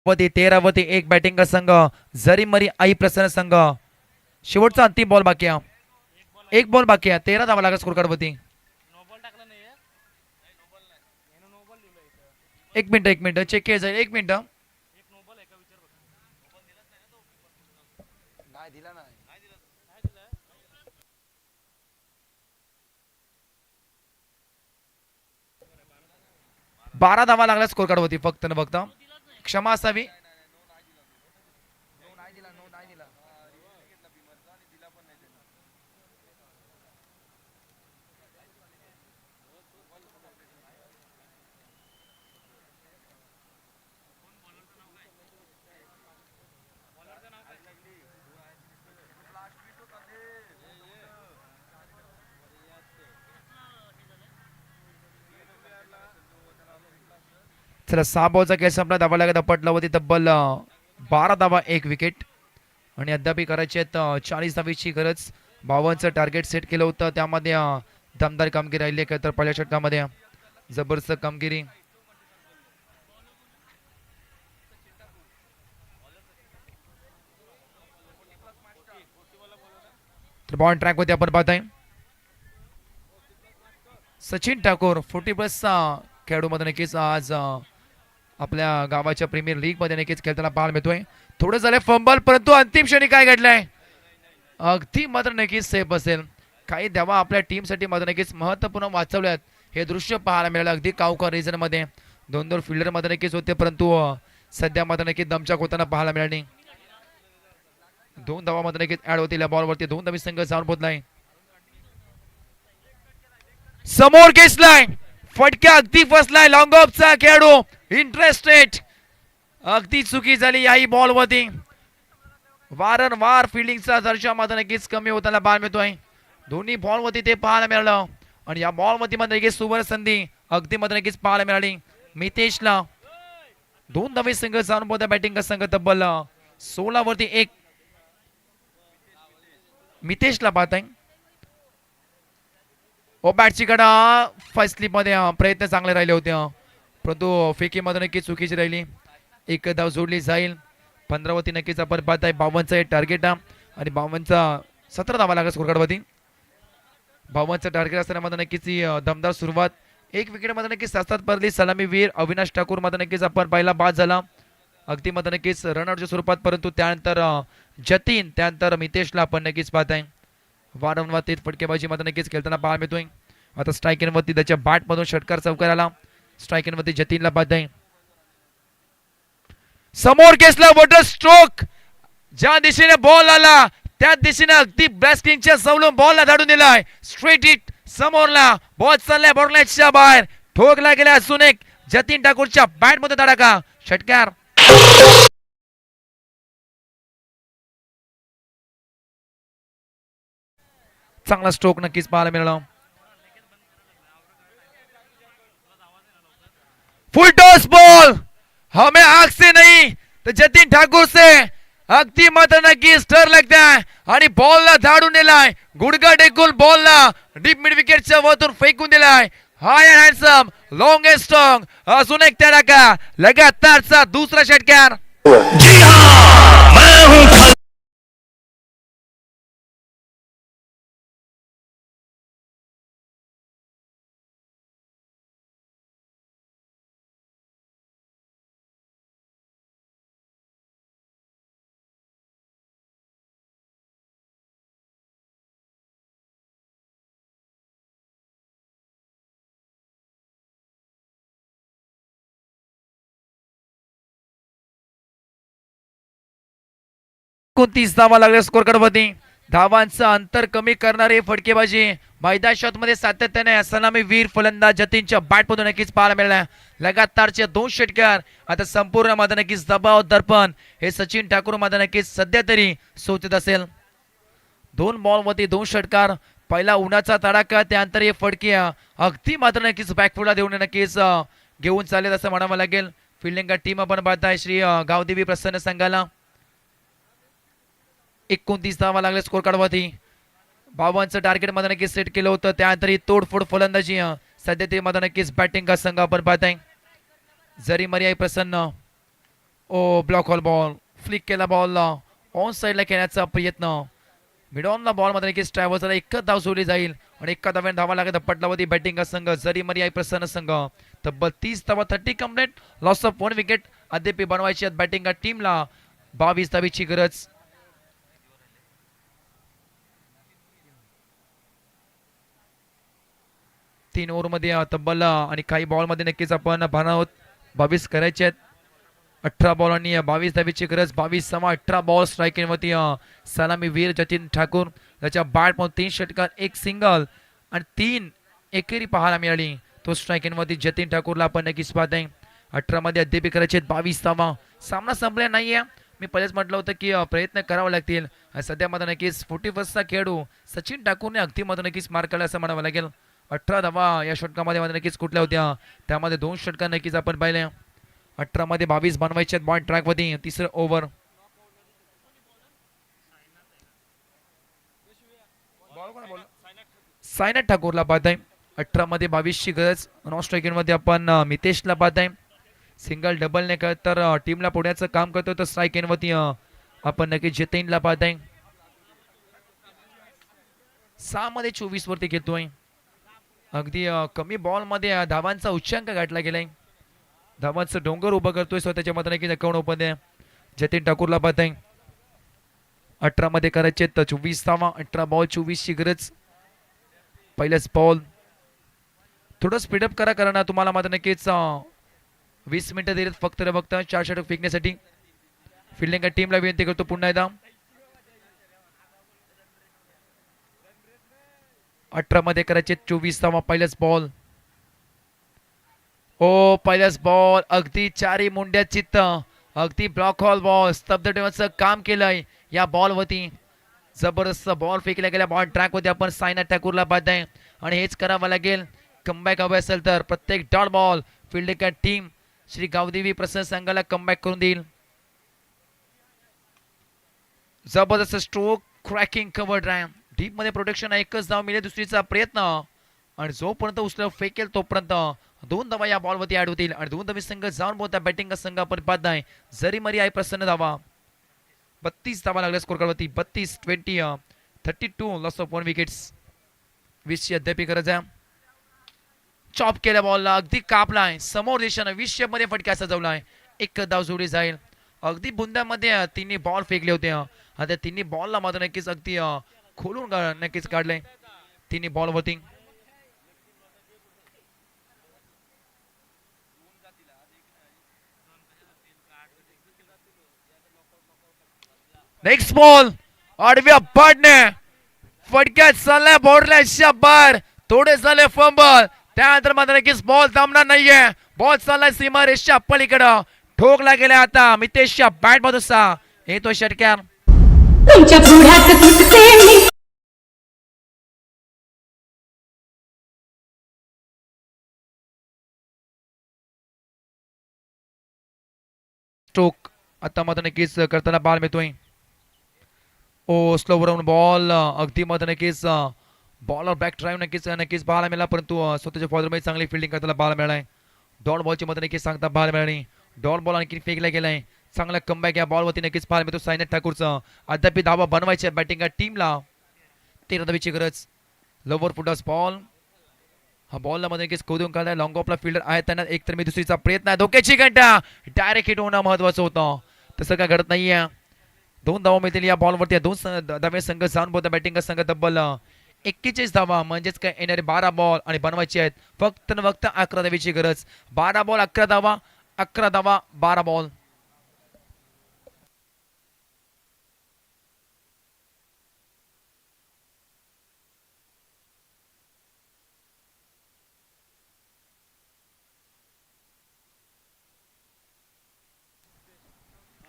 वरती 13 वरती 1 बॅटिंग का संघ जरीमरी आई प्रसन्न संघ शेवटचा अंतिम बॉल बाकी आहे. 1 बॉल बाकी आहे. 13 धावा लागला स्कोर कार्ड वरती. 1 मिनिट चेक केलं जाईल. 1 मिनिट 12 धावा लागला स्कोर कार्ड वरती फक्त न फक्त क्षमा असावी. चला 6 बॉलचा खेळ संपला. धावा लागत पटला होती तब्बल 12 धावा 1 विकेट आणि अद्याप करायचे आहेत 40 धावेची गरज. 52चं टार्गेट सेट केलं होतं, त्यामध्ये दमदार कामगिरी राहिली आहे. तर पहिल्या षटकामध्ये जबरदस्त कामगिरी. तर बॉल ट्रॅक होते आपण पाहताय. सचिन ठाकूर 40+ खेळाडू मध्ये नक्कीच आज आपल्या गावाच्या प्रीमियर लीग मध्ये नक्कीच खेळताना पाहायला मिळतोय. थोडं झालंय फंबल, परंतु अंतिम क्षणी काय घडलंय अगदी मात्र नक्कीच सेफ असेल. काही धावा आपल्या टीमसाठी मात्र नक्कीच महत्त्वपूर्ण वाचवल्यात. हे दृश्य पाहायला मिळालं अगदी कावकर रिजन मध्ये. 2 फिल्डर मध्ये नक्कीच होते, परंतु सध्या मात्र नक्कीच दमछाक होताना पाहायला मिळाली. 2 धावा मध्ये नक्कीच ऍड होतील या बॉलवरती. 2 धावी संघ जाऊन पोहोचलाय. समोर घेतलाय फटका, अगदी फसलाय लॉंग ऑफचा खेळाडू. इंटरेस्टेड अगदी चुकी झाली याही बॉलवरती. वारंवार फिल्डिंगचा दर्जा मात्र नक्कीच कमी होताना पाहायला मिळतोय. दोन्ही बॉलवरती ते पाहायला मिळालं आणि या बॉलवरती मात्र नक्कीच सुवर्ण संधी अगदी मात्र नक्कीच पाहायला मिळाली मितेशला. 2 धावे संघ जाऊन पोहोचला. बॅटिंग संघ तब्बल 16 वरती 1 मितेशला पाहताय. ओ बॅटची कडा फर्स्ट स्लिप मध्ये प्रयत्न चांगले राहिले होते, परंतु फेकी मध्ये नक्कीच चुकीची राहिली. 1 धाव जोडली जाईल. 15 वरती नक्कीच आपण पाहताय. 52चं टार्गेट आणि 52चा 17 धावा लागत स्कोर कार्डवरती. 52चं टार्गेट असताना मध्ये नक्कीच दमदार सुरुवात. 1 विकेट मध्ये नक्कीच सात परली सलामीवीर अविनाश ठाकूर मध्ये नक्कीच आपण पहिला बाद झाला अगदी मध्ये नक्कीच रनआउटच्या स्वरूपात, परंतु त्यानंतर जतीन, त्यानंतर मितेशला आपण नक्कीच पाहताय. वारंवार तेच फटकेबाजी मध्ये नक्कीच खेळताना पाहायला मिळतोय. आता स्ट्राईक वरती त्याच्या बॅट मधून षटकार चौकार आला. स्ट्राईक वरती जतीनला पाहताय. समोर केसला वॉटर स्ट्रोक, ज्या दिशेने बॉल आला त्या दिशेने अगदी ब्लॅस्टिंगच्या जवळून बॉलला धाडून दिलाय. स्ट्रेट हिट समोरला बॉल चाललाय बॉर्डलाईनच्या बाहेर. ठोकला गेला असून एक जतीन ठाकूरच्या बॅट मध्ये धडाका. षटकार. चांगला स्ट्रोक नक्कीच पाहायला मिळाला. फुल टॉस बॉल हमें आग से नहीं तो जतीन ठाकूर से अगदी मात्र नक्की स्टर लगता है आणि बॉलला धाडून दिलाय. गुडघा टेकून बॉलला डीप मिड विकेटच्या वरतून फेकून दिलाय. High and handsome long and strong अजून एक तडाखा. लगातारचा दुसरा षटकार. जी हाँ मैं हूं एकोणतीस धावा लागल्या स्कोर कार्डवरती. धावांचं अंतर कमी करणारी फटकेबाजी मैदान शॉट मध्ये सातत्याने सलामी वीर फलंदाज जतीनच्या बॅट मधून नक्कीच पाहायला मिळाला. लगातारचे 2 षटकार. आता संपूर्ण मध्ये नक्कीच दबाव दर्पण हे सचिन ठाकूर मध्ये नक्कीच सध्या तरी सोचत असेल. 2 बॉलवरती 2 षटकार. पहिला उन्हाचा तडाखा, त्यानंतर हे फटके अगदी मात्र नक्कीच बॅकफुटला देऊन नक्कीच घेऊन चालेल असं म्हणावं लागेल. फिल्डिंग टीम आपण पाहताय श्री गावदेवी प्रसन्न संघाला. 29 धावा लागले स्कोर कार्डवरती. 52चं टार्गेट मध्ये नक्कीच सेट केलं होतं, त्यानंतर ही तोडफोड फलंदाजी सध्या ते मध्ये नक्कीच बॅटिंग का संघ आपण पाहताय. जरी मर्याई प्रसन्न. ओ ब्लॉक हॉल बॉल फ्लिक केला बॉलला ऑन साईडला खेळण्याचा प्रयत्न. मिडॉनला बॉल मध्ये नक्कीच ट्रॅव्हल झाला. 1 धाव सोडली जाईल आणि 1 धाव्याने धावा लागत पटलावती बॅटिंग का संघ जरी मर्याई प्रसन्न संघ. तब्बल 30 धावा 30 कंप्लीट. लॉस ऑफ 1 विकेट अद्याप बनवायची आहेत बॅटिंग टीमला. 22 धावेची गरज. तीन ओव्हर मध्ये तब्बल आणि काही बॉल मध्ये नक्कीच आपण पाहणार आहोत. 22 करायचे आहेत. 18 बॉल आणि 22 धावेची गरज. 22 समा 18 बॉल स्ट्राईकिंग वरती सलामी वीर जतीन ठाकूर त्याच्या बॅट मध्ये 3 षटकार 1 सिंगल आणि 3 एकेरी पाहायला मिळाली. तो स्ट्राईकिंग वरती जतीन ठाकूरला आपण नक्कीच पाहताय. 18 मध्ये अद्याप करायचे 22 धावा. सामना संपला नाहीये. मी पहिलेच म्हटलं होतं की प्रयत्न करावे लागतील. सध्या मध्ये नक्कीच 41चा खेळाडू सचिन ठाकूरने अगदी मध्ये नक्कीच मार्क केला असं म्हणावं लागेल. 18 धावा या षटकामध्ये नक्कीच कुठल्या होत्या, त्यामध्ये 2 षटकार नक्कीच आपण पाहिले. 18 मध्ये 22 बनवायचे आहेत बॉल ट्रॅक वरती. तिसरं ओव्हर. सायनाथ ठाकूरला बाद आहे. 18 मध्ये 22 ची गरज. नॉन स्ट्रायकिंग मध्ये आपण मितेशला बाद आहे. सिंगल डबल ने करत तर टीमला पुण्याचं काम करतो. तर स्ट्रायकिंग वरती आपण नक्की जतीनला बाद आहे. 6 मध्ये 24 वरती घेतोय. अगदी कमी बॉल मध्ये धावांचा उच्चांक गाठला गेलाय. धावांचं डोंगर उभं करतोय स्वतःच्या मताने की अकाउंट ओपन आहे. जतीन ठाकूरला बाद आहे. 18 मध्ये करायचे तर 24 धावा. 18 बॉल 24 ची गरज. पहिलेच बॉल. थोडं स्पीडअप करा कारण तुम्हाला मात्र नक्कीच 20 मिनिटं दिलेत फक्त फक्त 4 षटक फेकण्यासाठी. फिल्डिंग टीमला विनंती करतो पुन्हा एकदा. 18 मध्ये करायचे 24 धावा. पहिलेच बॉल. ओ पहिल्याच बॉल अगदी चारी मुंड्या चित्त. अगदी ब्लॉक हॉल बॉल स्तब्ध ठेवण्याचं काम केलंय या बॉल वरती. जबरदस्त बॉल फेकला गेला बॉल ट्रॅक होते. आपण सायनाथ ठाकूरला बाद आहे आणि हेच करावं लागेल. कमबॅक हवे असेल तर प्रत्येक dot ball fielding team Shri Gavdevi Prasanna संघाला कमबॅक करून देईल. जबरदस्त stroke cracking cover drive. Deep मध्ये प्रोटेक्शन. एकच धाव मिळेल. दुसरीचा प्रयत्न आणि जोपर्यंत उचल फेकेल तोपर्यंत 2 धावा या बॉल वरती ऍड होतील आणि 2 धावी संघ जाऊन बोलता बॅटिंग संघ आपण बाद आहे. जरी मरी आहे प्रसन्न धावा. 32 धावा लागल्या स्कोर कार्ड वरती. 32-20 32 लॉस ऑफ 1 विकेट्स. 20 ची अद्याप गरज आहे. चॉप केल्या बॉलला अगदी कापलाय समोर दिशेनं 20 मध्ये फटका सजवलाय. एक धाव जोडी जाईल. अगदी बुंद्यामध्ये तिन्ही बॉल फेकले होते. आता तिन्ही बॉलला मात्र नक्कीच अगदी खोलून नक्कीच काढले तिन्ही बॉल वरती. नेक्स्ट बॉल आडव्या पाडणे. फटक्यात चाललाय बॉर्डरला शब्बर. थोडे झाले फंबल. त्यानंतर मात्र नक्कीच बॉल थांबणार नाहीये. बॉल चाललाय सीमा रेषच्या पलीकडं. ठोकला गेला आता मितेशच्या बॅट मधून येतो षटकार. तुमच्या पुढ्यात तुटते मी. स्ट्रोक आता मात्र नक्कीच करताना बॉल मिळतोय. ओ स्लो राऊंड बॉल अगदी मात्र नक्कीच बॉलर बॅक ड्राईव्ह नक्कीच बॉल मिळाला परंतु स्वतःच्या फॉर्ममध्ये चांगली फिल्डिंग करताना बॉल मिळालाय. डॉट बॉलची मध्ये नक्कीच सांगता बॉल मिळाली. डॉट बॉल आणखी फेकला गेलाय. चांगला कमबॅक या बॉलवरती नक्कीच पाहायला मिळतो सायनाथ ठाकूरचं. अद्याप धावा बनवायच्या बॅटिंग टीमला. 13 धावीची गरज. Lower full toss ball. हा बॉलला मध्ये नक्कीच खोदून काढलाय. लॉंग ऑफला फिल्डर आहे त्यांना एकतर मी दुसरीचा प्रयत्न आहे. धोक्याची घंटा. डायरेक्ट हिट होणं महत्वाचं होतं. तसं काय घडत नाहीये. 2 धावा मिळतील या बॉलवरती. 2 धावे संघ जाऊन बोलता बॅटिंग संघ तब्बल 41 धावा म्हणजेच काय येणारे 12 बॉल आणि बनवायचे आहेत फक्त 11 धावीची गरज. 12 बॉल 11 धावा. 11 धावा 12 बॉल.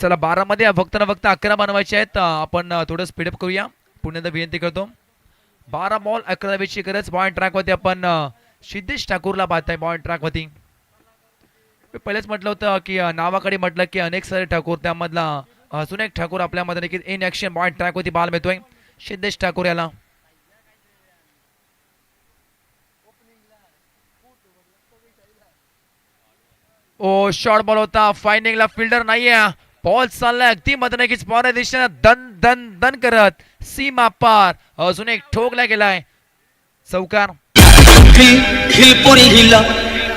चला 12 मध्ये फक्त 11 बनवायचे आहेत. आपण थोडं स्पीडअप करूया. पुण्याला विनंती करतो. 12 बॉल 11 धावेची गरज. बॉल ट्रॅक वरती आपण सिद्धेश ठाकूरला पाहताय बॉल ट्रॅक वरती. पहिलेच म्हटलं होतं की नावाकडे म्हटलं की अनेक सारे ठाकूर त्यामधला अजून एक ठाकूर आपल्यामध्ये की इन ऍक्शन बॉल ट्रॅक वरती बॉल मिळतोय सिद्धेश ठाकूर याला. ओ शॉर्ट बॉल होता. फाइंडिंगला फिल्डर नाहीये. बॉल चाललाय अगदी मध्ये नक्कीच बॉल दिशेने दन दन दन करत सीमा पार. अजून एक ठोकला गेलाय. चौकार. हिल हिल पोरी हिला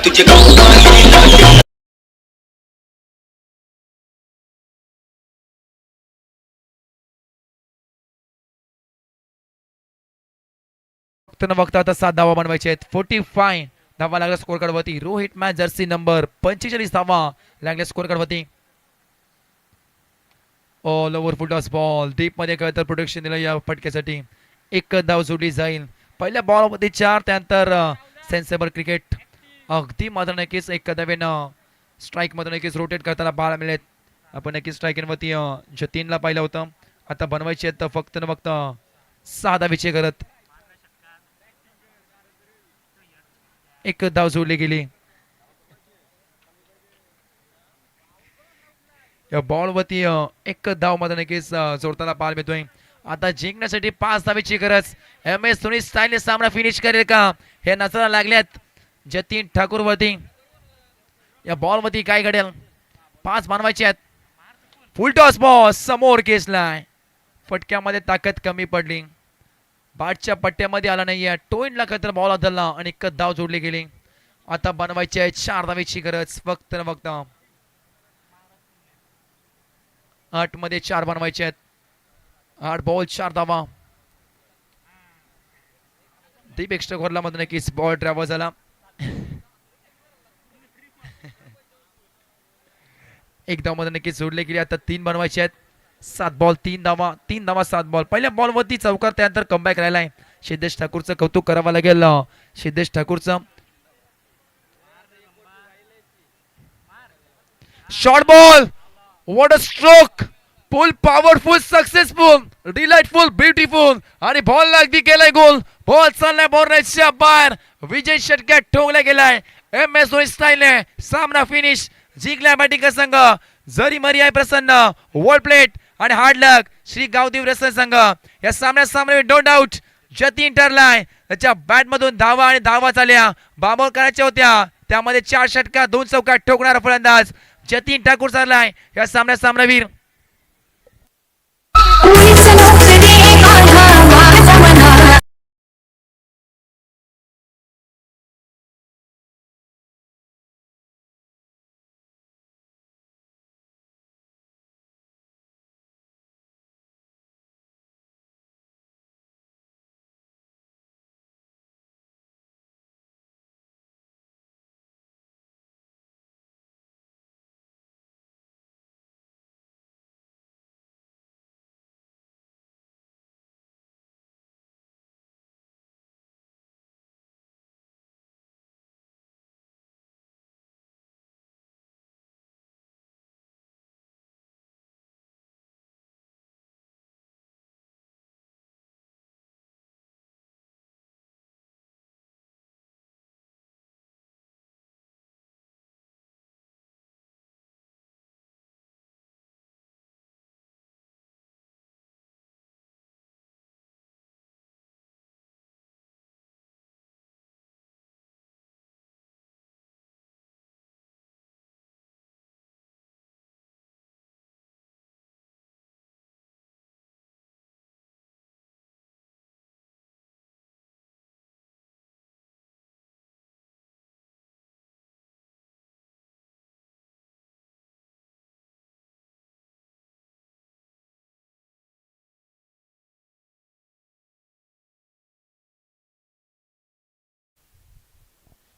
तुझे गावाला. फक्त आता 7 धावा बनवायचे आहेत. 45 धावा लागल्या स्कोर कार्ड वरती. रोहित मॅच जर्सी नंबर 45 धावा लागल्या स्कोर कार्ड वरती. All over full toss ball. Deep मध्ये काय तर प्रोटेक्शन दिलं या फटक्यासाठी. एक धाव जोडली जाईल. पहिल्या बॉल मध्ये 4 त्यानंतर सेन्सेबल क्रिकेट. अगदी मात्र नक्कीच एक धावेनं स्ट्राईक मध्ये नक्कीच रोटेट करताना बॉल मिळेल. आपण नक्कीच स्ट्राईक वरती जतीनला पाहिलं होतं. आता बनवायचे आहेत फक्त 6 धावेची गरज. एक धाव जोडली गेली. या बॉलवरती एक धाव मध्ये नक्कीच जोडताना पाहायला मिळतोय. आता जिंकण्यासाठी 5 धावेची गरज. MS धोनी स्टाईलने सामना फिनिश करेल का हे नजरा लागल्यात जतीन ठाकूर वरती. या बॉल वरती काय घडेल. 5 बनवायचे आहेत. फुल टॉस बॉल समोर केसलाय. फटक्यामध्ये ताकद कमी पडली. बाटच्या पट्ट्यामध्ये आला नाहीये. टोईनला खतर बॉल आदलला आणि एक धाव जोडली गेली. आता बनवायचे आहेत 4 धावेची गरज फक्त न फक्त. 8 मध्ये 4 बनवायचे आहेत. 8 बॉल 4 धावा. डीप एक्स्ट्रा कॉर्नर मध्ये नक्कीच बॉल ट्रॅव्हल झाला. एक धाव मध्ये नक्कीच जोडले गेले. आता 3 बनवायचे आहेत. 7 बॉल 3 धावा. 3 धावा 7 बॉल. पहिल्या बॉल वरती चौकार त्यानंतर कमबॅक राहिलाय. सिद्धेश ठाकूरचं कौतुक करावं लागेल. सिद्धेश ठाकूरचं short ball. What a stroke. Full powerful successful delightful beautiful आणि बॉल अगदी केलाय गोल. बॉल चाललाय बॉर्नेटच्या बाहेर. विजय षटक्यात ठोकला गेलाय. MS धोनी स्टाईलने सामना फिनिश. जिंकलाय बॅटिंग संघ. जरी मरी आहे प्रसन्न. वॉल प्लेट आणि हार्ड लक श्री गावदेव रसन संघ. या सामन्यात डोंट आउट जतीन ठरलाय. त्याच्या बॅट मधून धावा आणि धावा चालल्या. बाबोल करायच्या होत्या. त्यामध्ये 4 षटका 2 चौका ठोकणारा फलंदाज जतीन ठाकूर ठरलाय या सामनावीर. कुणीच नोकरी माझा माझ्या मनाला.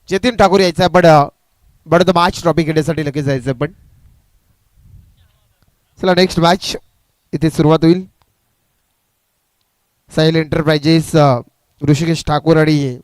जतीन ठाकूर यायचा पण बड द मॅच ट्रॉफी घेण्यासाठी लगेच जायचं. पण चला नेक्स्ट मॅच इथे सुरुवात होईल. साहिल एंटरप्राइजेस ऋषिकेश ठाकूर आणि